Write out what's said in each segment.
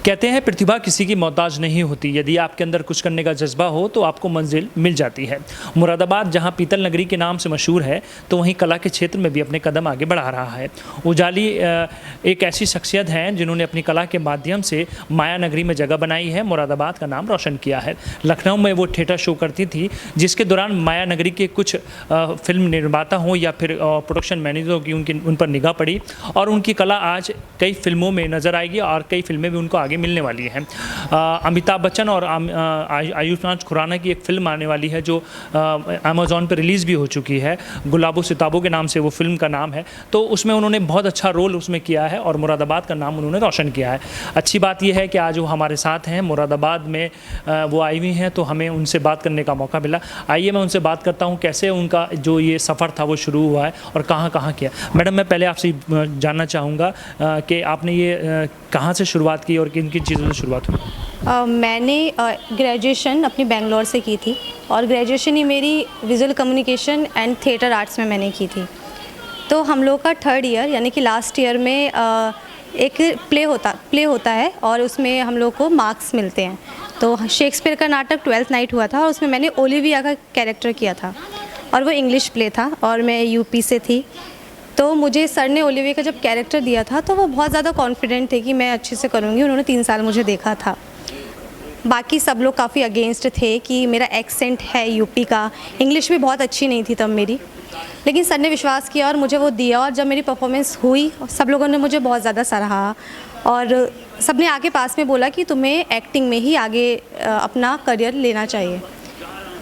कहते हैं प्रतिभा किसी की मोहताज नहीं होती। यदि आपके अंदर कुछ करने का जज्बा हो तो आपको मंजिल मिल जाती है। मुरादाबाद जहां पीतल नगरी के नाम से मशहूर है, तो वहीं कला के क्षेत्र में भी अपने कदम आगे बढ़ा रहा है। उजाली एक ऐसी शख्सियत हैं जिन्होंने अपनी कला के माध्यम से माया नगरी में जगह बनाई है, मुरादाबाद का नाम रोशन किया है। लखनऊ में वो थिएटर शो करती थी, जिसके दौरान माया नगरी के कुछ फिल्म निर्माता हों या फिर प्रोडक्शन मैनेजर की उन पर निगाह पड़ी और उनकी कला आज कई फिल्मों में नज़र आएगी और कई फिल्में भी उनको आगे मिलने वाली हैं। अमिताभ बच्चन और आयुष्मान खुराना की एक फिल्म आने वाली है जो अमेज़ॉन पर रिलीज़ भी हो चुकी है। गुलाबो सिताबों के नाम से वो फिल्म का नाम है। तो उसमें उन्होंने बहुत अच्छा रोल उसमें किया है और मुरादाबाद का नाम उन्होंने रोशन किया है। अच्छी बात यह है कि आज वो हमारे साथ हैं, मुरादाबाद में वो आई हुई हैं, तो हमें उनसे बात करने का मौका मिला। आइए मैं उनसे बात करता हूँ कैसे उनका जो ये सफ़र था वो शुरू हुआ है और कहाँ कहाँ किया। मैडम, मैं पहले आपसे जानना चाहूँगा कि आपने ये कहाँ से शुरुआत की और किन किन चीज़ों से शुरुआत हुई? मैंने ग्रेजुएशन अपनी बेंगलोर से की थी और ग्रेजुएशन ही मेरी visual communication and theatre arts में मैंने की थी। तो हम लोग का थर्ड ईयर यानी कि लास्ट ईयर में एक प्ले होता है और उसमें हम लोग को मार्क्स मिलते हैं। तो शेक्सपियर का नाटक 12th नाइट हुआ था और उसमें मैंने ओलिविया का कैरेक्टर किया था और वो इंग्लिश प्ले था और मैं यूपी से थी। तो मुझे सर ने ओलिविया का जब कैरेक्टर दिया था तो वो बहुत ज़्यादा कॉन्फिडेंट थे कि मैं अच्छे से करूँगी। उन्होंने 3 साल मुझे देखा था। बाकी सब लोग काफ़ी अगेंस्ट थे कि मेरा एक्सेंट है यूपी का, इंग्लिश भी बहुत अच्छी नहीं थी तब मेरी, लेकिन सर ने विश्वास किया और मुझे वो दिया। और जब मेरी परफॉर्मेंस हुई सब लोगों ने मुझे बहुत ज़्यादा सराहा और सब ने आके पास में बोला कि तुम्हें एक्टिंग में ही आगे अपना करियर लेना चाहिए।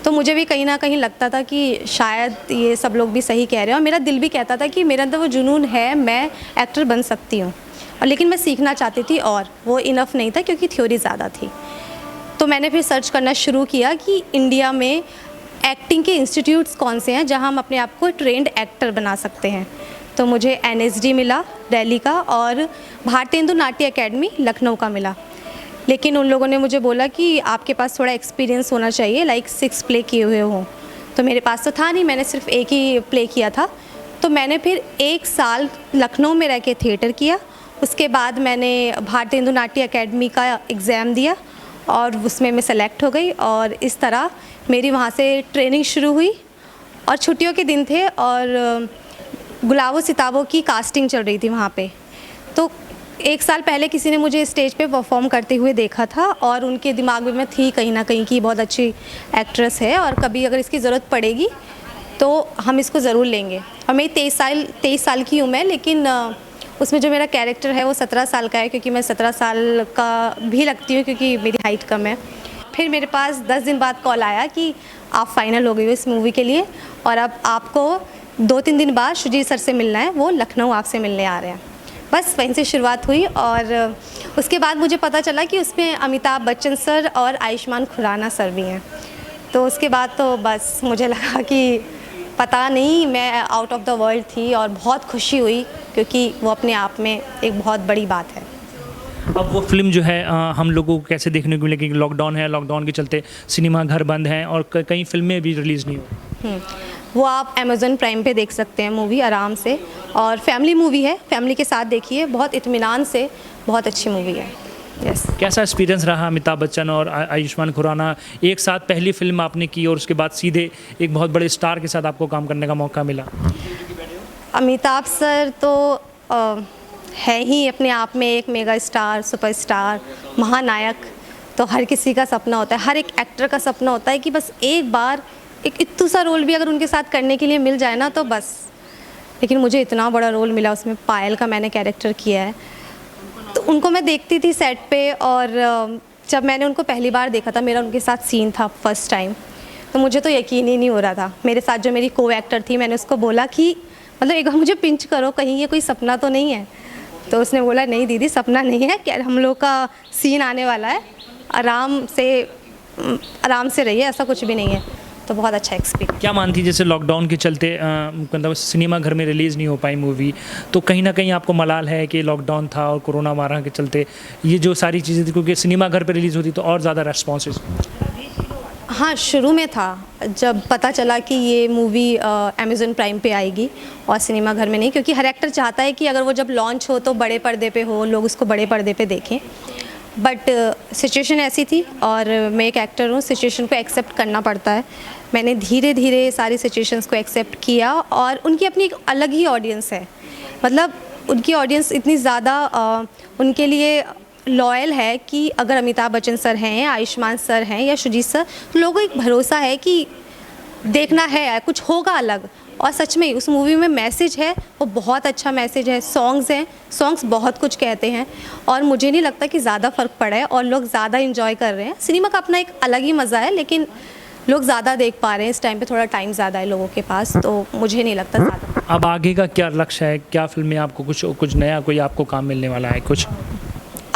तो मुझे भी कहीं ना कहीं लगता था कि शायद ये सब लोग भी सही कह रहे हैं और मेरा दिल भी कहता था कि मेरे अंदर वो जुनून है, मैं एक्टर बन सकती हूँ। और लेकिन मैं सीखना चाहती थी और वो इनफ नहीं था क्योंकि थ्योरी ज़्यादा थी। तो मैंने फिर सर्च करना शुरू किया कि इंडिया में एक्टिंग के इंस्टीट्यूट्स कौन से हैं जहाँ हम अपने आप को ट्रेंड एक्टर बना सकते हैं। तो मुझे NSD मिला दिल्ली का और भारतेंदु नाट्य अकेडमी लखनऊ का मिला। लेकिन उन लोगों ने मुझे बोला कि आपके पास थोड़ा एक्सपीरियंस होना चाहिए, लाइक 6 प्ले किए हुए हों। तो मेरे पास तो था नहीं, मैंने सिर्फ एक ही प्ले किया था। तो मैंने फिर 1 साल लखनऊ में रह के थिएटर किया। उसके बाद मैंने भारतेंदु नाट्य अकेडमी का एग्ज़ाम दिया और उसमें मैं सेलेक्ट हो गई और इस तरह मेरी वहाँ से ट्रेनिंग शुरू हुई। और छुट्टियों के दिन थे और गुलाबो सिताबों की कास्टिंग चल रही थी वहाँ पे। तो 1 साल पहले किसी ने मुझे स्टेज पे परफॉर्म करते हुए देखा था और उनके दिमाग में मैं थी कहीं ना कहीं कि बहुत अच्छी एक्ट्रेस है और कभी अगर इसकी ज़रूरत पड़ेगी तो हम इसको ज़रूर लेंगे। और मेरी 23 साल की हूँ मैं, लेकिन उसमें जो मेरा कैरेक्टर है वो 17 साल का है क्योंकि मैं 17 साल का भी लगती हूँ क्योंकि मेरी हाइट कम है। फिर मेरे पास 10 दिन बाद कॉल आया कि आप फाइनल हो गई हो इस मूवी के लिए और अब आपको 2-3 दिन बाद सुजीत सर से मिलना है, वो लखनऊ आपसे मिलने आ रहे हैं। बस वहीं से शुरुआत हुई और उसके बाद मुझे पता चला कि उसमें अमिताभ बच्चन सर और आयुष्मान खुराना सर भी हैं। तो उसके बाद तो बस मुझे लगा कि पता नहीं, मैं आउट ऑफ द वर्ल्ड थी और बहुत खुशी हुई क्योंकि वो अपने आप में एक बहुत बड़ी बात है। अब वो फिल्म जो है हम लोगों को कैसे देखने को मिलेगी? लॉकडाउन है, लॉकडाउन के चलते सिनेमा घर बंद हैं और कई फिल्में भी रिलीज़ नहीं हो। वो आप अमेज़न प्राइम पे देख सकते हैं मूवी आराम से, और फैमिली मूवी है, फैमिली के साथ देखिए, बहुत इत्मीनान से, बहुत अच्छी मूवी है। यस। कैसा एक्सपीरियंस रहा अमिताभ बच्चन और आयुष्मान खुराना एक साथ पहली फिल्म आपने की और उसके बाद सीधे एक बहुत बड़े स्टार के साथ आपको काम करने का मौका मिला? अमिताभ सर तो है ही अपने आप में एक मेगा स्टार, सुपरस्टार, महानायक। तो हर किसी का सपना होता है, हर एक एक्टर का सपना होता है कि बस एक बार एक इतना सा रोल भी अगर उनके साथ करने के लिए मिल जाए ना तो बस। लेकिन मुझे इतना बड़ा रोल मिला, उसमें पायल का मैंने कैरेक्टर किया है। तो उनको मैं देखती थी सेट पे और जब मैंने उनको पहली बार देखा था, मेरा उनके साथ सीन था फर्स्ट टाइम, तो मुझे तो यकीन ही नहीं हो रहा था। मेरे साथ जो मेरी को एक्टर थी, मैंने उसको बोला कि मतलब एक बार मुझे पिंच करो, कहीं ये कोई सपना तो नहीं है। तो उसने बोला नहीं दीदी, सपना नहीं है, क्या हम लोग का सीन आने वाला है, आराम से रहिए, ऐसा कुछ भी नहीं है। तो बहुत अच्छा एक्सपीरियंस। क्या मानती, जैसे लॉकडाउन के चलते मतलब सिनेमा घर में रिलीज़ नहीं हो पाई मूवी, तो कहीं ना कहीं आपको मलाल है कि लॉकडाउन था और कोरोना मारा के चलते ये जो सारी चीज़ें थी, क्योंकि सिनेमा घर पे रिलीज़ होती तो और ज़्यादा रेस्पॉन्सेस? हाँ, शुरू में था जब पता चला कि ये मूवी अमेज़न प्राइम पे आएगी और सिनेमा घर में नहीं, क्योंकि हर एक्टर चाहता है कि अगर वो जब लॉन्च हो तो बड़े पर्दे पे हो, लोग उसको बड़े पर्दे पे देखें। बट सिचुएशन ऐसी थी और मैं एक एक्टर हूँ, सिचुएशन को एक्सेप्ट करना पड़ता है। मैंने धीरे धीरे सारी सिचुएशंस को एक्सेप्ट किया और उनकी अपनी एक अलग ही ऑडियंस है। मतलब उनकी ऑडियंस इतनी ज़्यादा उनके लिए लॉयल है कि अगर अमिताभ बच्चन सर हैं, आयुष्मान सर हैं या सुजीत सर, तो लोगों को एक भरोसा है कि देखना है, कुछ होगा अलग। और सच में उस मूवी में मैसेज है, वो बहुत अच्छा मैसेज है। सॉन्ग्स हैं, सॉन्ग्स बहुत कुछ कहते हैं और मुझे नहीं लगता कि ज़्यादा फ़र्क पड़ा है और लोग ज़्यादा इन्जॉय कर रहे हैं। सिनेमा का अपना एक अलग ही मज़ा है, लेकिन लोग ज़्यादा देख पा रहे हैं। इस टाइम पे थोड़ा टाइम ज़्यादा है लोगों के पास, तो मुझे नहीं लगता ज़्यादा। अब आगे का क्या लक्ष्य है? क्या फिल्म में आपको कुछ नया कोई आपको काम मिलने वाला है कुछ?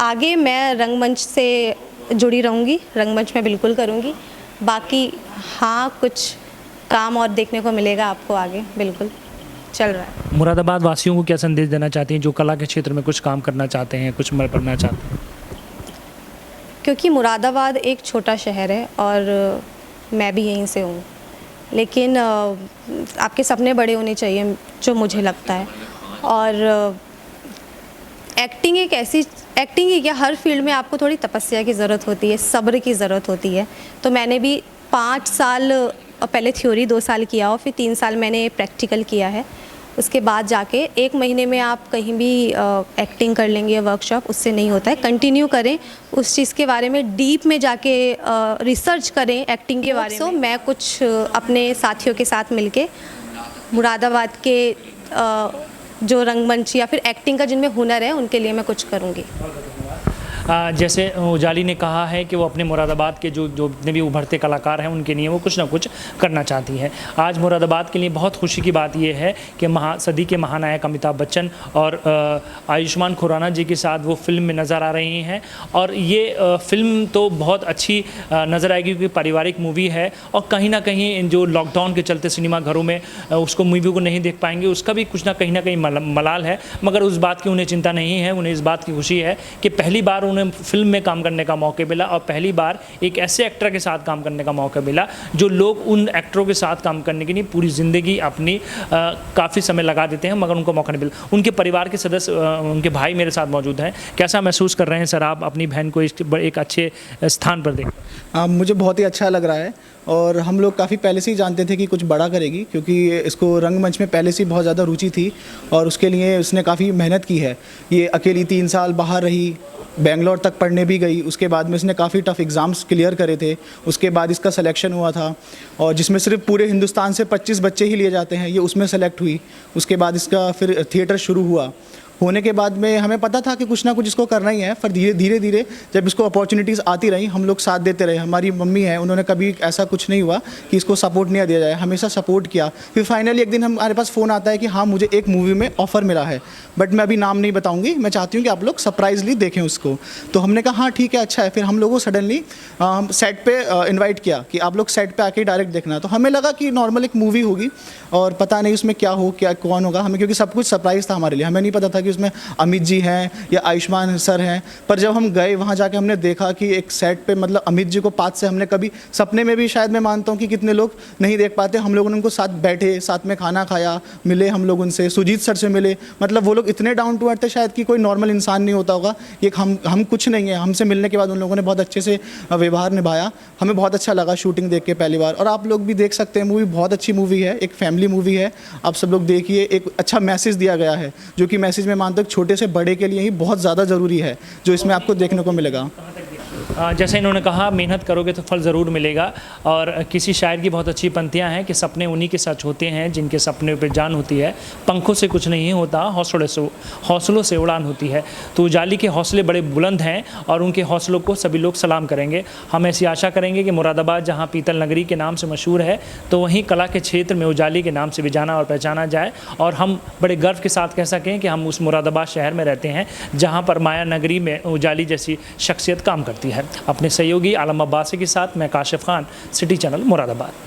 आगे मैं रंगमंच से जुड़ी रहूँगी, रंगमंच में बिल्कुल करूँगी। बाकी हाँ, कुछ काम और देखने को मिलेगा आपको आगे, बिल्कुल चल रहा है। मुरादाबाद वासियों को क्या संदेश देना चाहती हैं जो कला के क्षेत्र में कुछ काम करना चाहते हैं, कुछ बनना चाहते हैं? क्योंकि मुरादाबाद एक छोटा शहर है और मैं भी यहीं से हूँ, लेकिन आपके सपने बड़े होने चाहिए, जो मुझे लगता है। और एक्टिंग एक ऐसी एक्टिंग ही क्या, हर फील्ड में आपको थोड़ी तपस्या की ज़रूरत होती है, सब्र की ज़रूरत होती है। तो मैंने भी 5 साल पहले थ्योरी 2 साल किया और फिर 3 साल मैंने प्रैक्टिकल किया है। उसके बाद जाके 1 महीने में आप कहीं भी एक्टिंग कर लेंगे, वर्कशॉप, उससे नहीं होता है। कंटिन्यू करें, उस चीज़ के बारे में डीप में जाके रिसर्च करें एक्टिंग के बारे में। मैं कुछ अपने साथियों के साथ मिलके मुरादाबाद के जो रंगमंच या फिर एक्टिंग का जिनमें हुनर है, उनके लिए मैं कुछ करूँगी। जैसे उजाली ने कहा है कि वो अपने मुरादाबाद के जो जितने भी उभरते कलाकार हैं उनके लिए वो कुछ ना कुछ करना चाहती है। आज मुरादाबाद के लिए बहुत खुशी की बात ये है कि सदी के महानायक अमिताभ बच्चन और आयुष्मान खुराना जी के साथ वो फिल्म में नज़र आ रही हैं। और ये फिल्म तो बहुत अच्छी नज़र आएगी क्योंकि पारिवारिक मूवी है और कहीं ना कहीं जो लॉकडाउन के चलते सिनेमा घरों में उसको मूवी को नहीं देख पाएंगे, उसका भी कुछ ना कहीं मलाल है। मगर उस बात की उन्हें चिंता नहीं है, उन्हें इस बात की खुशी है कि पहली बार फिल्म में काम करने का मौका मिला और पहली बार एक ऐसे एक्टर के साथ काम करने का मौका मिला जो लोग उन एक्टरों के साथ काम करने के लिए पूरी ज़िंदगी अपनी काफ़ी समय लगा देते हैं मगर उनको मौका नहीं मिलता। उनके परिवार के सदस्य, उनके भाई मेरे साथ मौजूद हैं। कैसा महसूस कर रहे हैं सर आप अपनी बहन को एक अच्छे स्थान पर देख? मुझे बहुत ही अच्छा लग रहा है और हम लोग काफ़ी पहले से ही जानते थे कि कुछ बड़ा करेगी, क्योंकि इसको रंगमंच में पहले से ही बहुत ज़्यादा रुचि थी और उसके लिए उसने काफ़ी मेहनत की है। ये अकेली 3 साल बाहर रही, बेंगलोर तक पढ़ने भी गई, उसके बाद में इसने काफ़ी टफ एग्ज़ाम्स क्लियर करे थे। उसके बाद इसका सिलेक्शन हुआ था और जिसमें सिर्फ पूरे हिंदुस्तान से 25 बच्चे ही लिए जाते हैं, ये उसमें सेलेक्ट हुई। उसके बाद इसका फिर थिएटर शुरू हुआ। होने के बाद में हमें पता था कि कुछ ना कुछ इसको करना ही है। फिर धीरे धीरे जब इसको अपॉर्चुनिटीज़ आती रही, हम लोग साथ देते रहे। हमारी मम्मी है, उन्होंने कभी ऐसा कुछ नहीं हुआ कि इसको सपोर्ट नहीं दिया जाए, हमेशा सपोर्ट किया। फिर फाइनली एक दिन हमारे पास फ़ोन आता है कि हाँ, मुझे एक मूवी में ऑफ़र मिला है, बट मैं अभी नाम नहीं बताऊँगी, मैं चाहती हूँ कि आप लोग सरप्राइजली देखें उसको। तो हमने कहा हाँ ठीक है, अच्छा है। फिर हम लोगों सडनली सेट पे इन्वाइट किया कि आप लोग सेट पे आके डायरेक्ट देखना। तो हमें लगा कि नॉर्मल एक मूवी होगी और पता नहीं उसमें क्या कौन होगा, हमें क्योंकि सब कुछ सरप्राइज़ था हमारे लिए। हमें नहीं पता था कि उसमें अमित जी हैं या आयुष्मान सर हैं। पर जब हम गए वहाँ जाके हमने देखा कि एक सेट पे मतलब अमित जी को पास से हमने कभी सपने में भी, शायद मैं मानता हूँ कि कितने लोग नहीं देख पाते, हम लोगों ने उनको साथ बैठे, साथ में खाना खाया, मिले हम लोग उनसे, सुजीत सर से मिले। मतलब वो लोग इतने डाउन टू अर्थ थे शायद कि कोई नॉर्मल इंसान नहीं होता होगा। ये हम कुछ नहीं है। हमसे मिलने के बाद उन लोगों ने बहुत अच्छे से व्यवहार निभाया। हमें बहुत अच्छा लगा शूटिंग देख के पहली बार। और आप लोग भी देख सकते हैं, मूवी बहुत अच्छी मूवी है, एक फैमिली मूवी है। आप सब लोग देखिए, एक अच्छा मैसेज दिया गया है, जो कि मैसेज मैं मानता हूँ छोटे से बड़े के लिए ही बहुत ज़्यादा ज़रूरी है, जो इसमें आपको देखने को मिलेगा। जैसे इन्होंने कहा, मेहनत करोगे तो फल ज़रूर मिलेगा। और किसी शायर की बहुत अच्छी पंक्तियाँ हैं कि सपने उन्हीं के सच होते हैं जिनके सपने पे जान होती है, पंखों से कुछ नहीं होता, हौसलों से उड़ान होती है। तो उजाली के हौसले बड़े बुलंद हैं और उनके हौसलों को सभी लोग सलाम करेंगे। हम ऐसी आशा करेंगे कि मुरादाबाद जहाँ पीतल नगरी के नाम से मशहूर है, तो वहीं कला के क्षेत्र में उजाली के नाम से भी जाना और पहचाना जाए और हम बड़े गर्व के साथ कह सकें कि हम उस मुरादाबाद शहर में रहते हैं जहाँ पर माया नगरी में उजाली जैसी शख्सियत काम करती है। अपने सहयोगी आलम अब्बासी के साथ मैं काशिफ खान, सिटी चैनल मुरादाबाद।